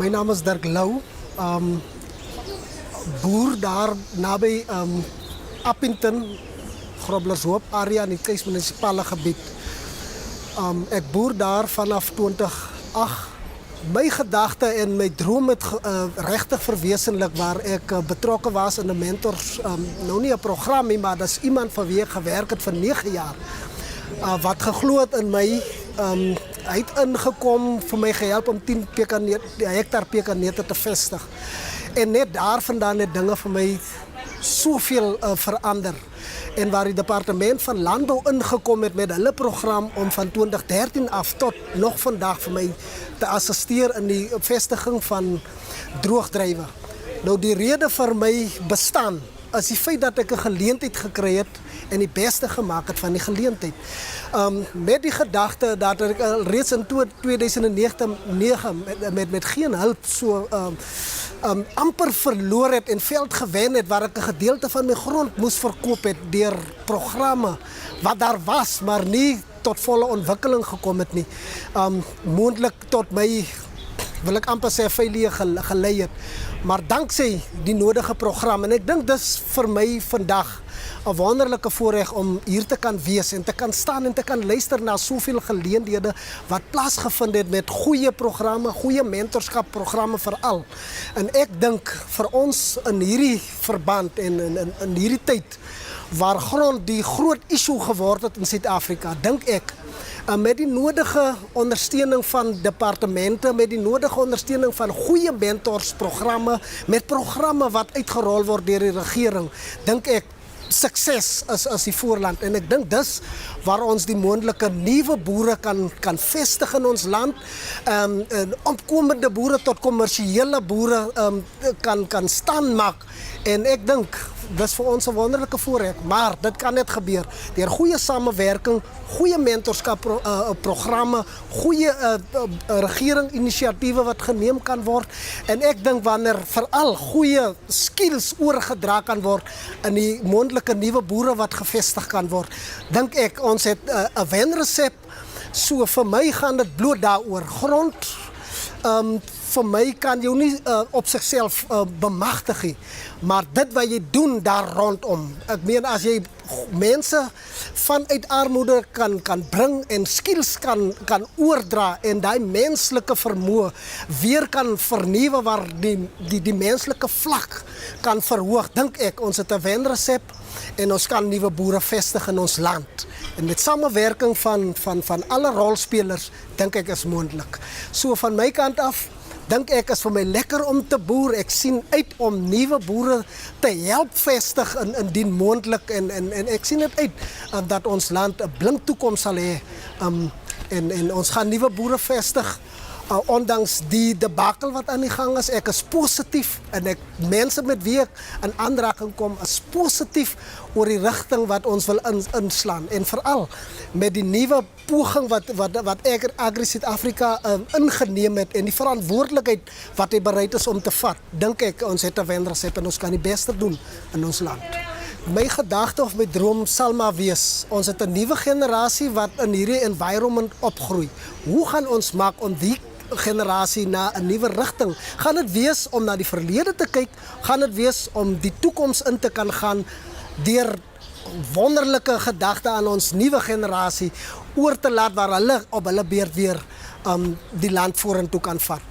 My naam is Dirk Lou. Boer daar naby Appington, Groblershoop area in die Kuys munisipale gebied. Ek boer daar vanaf 2008. My gedagte en my droom het regtig verwesenlik waar ek betrokke was in 'n mentors, nou nie 'n program nie, maar dis iemand vir wie ek gewerk het vir 9 jaar. Wat geglo het in my, hy het ingekom vir my gehelp om 10 hektar pekanneute te vestig. En net daarvandaan het dinge vir my soveel verander. En waar die departement van landbou ingekom het met hulle program om van 2013 af tot nog vandag vir my te assisteer in die vestiging van droogdrywe. Nou die rede vir my bestaan is die feit dat ek 'n geleentheid gekry het en die beste gemaak het van die geleentheid. Met die gedagte dat ek reeds in 2009 met geen hulp so amper verloor het en veld gewen het waar ek 'n gedeelte van my grond moes verkoop het deur programme wat daar was, maar nie tot volle ontwikkeling gekom het nie. Moontlik tot my, wil ek amper sê, failure gelei het. Maar danksy die nodige program, en ek dink dis vir my vandag 'n wonderlike voorreg om hier te kan wees en te kan staan en te kan luister na soveel geleenthede wat plaasgevind het met goeie programme, goeie mentorskapprogramme veral. En ek dink vir ons in hierdie verband en in hierdie tyd waar grond die groot issue geword het in Suid-Afrika, dink ek met die nodige ondersteuning van departemente, met die nodige ondersteuning van goeie mentorsprogramme, met programme wat uitgerol word deur die regering, dink ek sukses is die voorland. En ek dink dis waar ons die moontlike nuwe boere kan vestig in ons land, opkomende boere tot kommersiële boere kan staan maak. En ek dink dis vir ons 'n wonderlike voorreg, maar dit kan net gebeur deur goeie samewerking, goeie mentorskapprogramme, goeie regering-inisiatiewe wat geneem kan word. En ek dink wanneer veral goeie skills oorgedra kan word in die moontlike nuwe boere wat gevestig kan word, dink ek ons het 'n wenresep. So vir my gaan dit bloot daaroor. Grond vir my kan jy nie op sigself bemagtig nie, maar dit wat jy doen daar rondom. Ek meen as jy mense vanuit armoede kan bring en skills kan oordra en daai menslike vermoë weer kan vernuwe waar die menslike vlak kan verhoog, dink ek ons het 'n wenresep en ons kan nuwe boere vestig in ons land. En met samewerking van alle rolspelers dink ek is moontlik. So van my kant af dink ek is vir my lekker om te boer. Ek sien uit om nuwe boere te help vestig indien moontlik en ek sien dit uit dat ons land 'n blink toekoms sal hê. En ons gaan nuwe boere vestig. Ondanks die debakel wat aan die gang is, ek is positief en mense met wie ek in aanraking kom is positief oor die rigting wat ons wil inslaan. En veral met die nuwe poging wat Agri Suid-Afrika ingeneem het en die verantwoordelikheid wat hy bereid is om te vat, dink ek ons het 'n wenresep en ons kan die beste doen in ons land. My gedagte of my droom sal maar wees, ons het 'n nuwe generasie wat in hierdie environment opgroei. Hoe gaan ons maak om die generasie na 'n nuwe rigting? Gaan dit wees om na die verlede te kyk? Gaan dit wees om die toekoms in te kan gaan deur wonderlike gedagte aan ons nuwe generasie oor te laat waar hulle op hulle beurt weer die land vorentoe kan vat?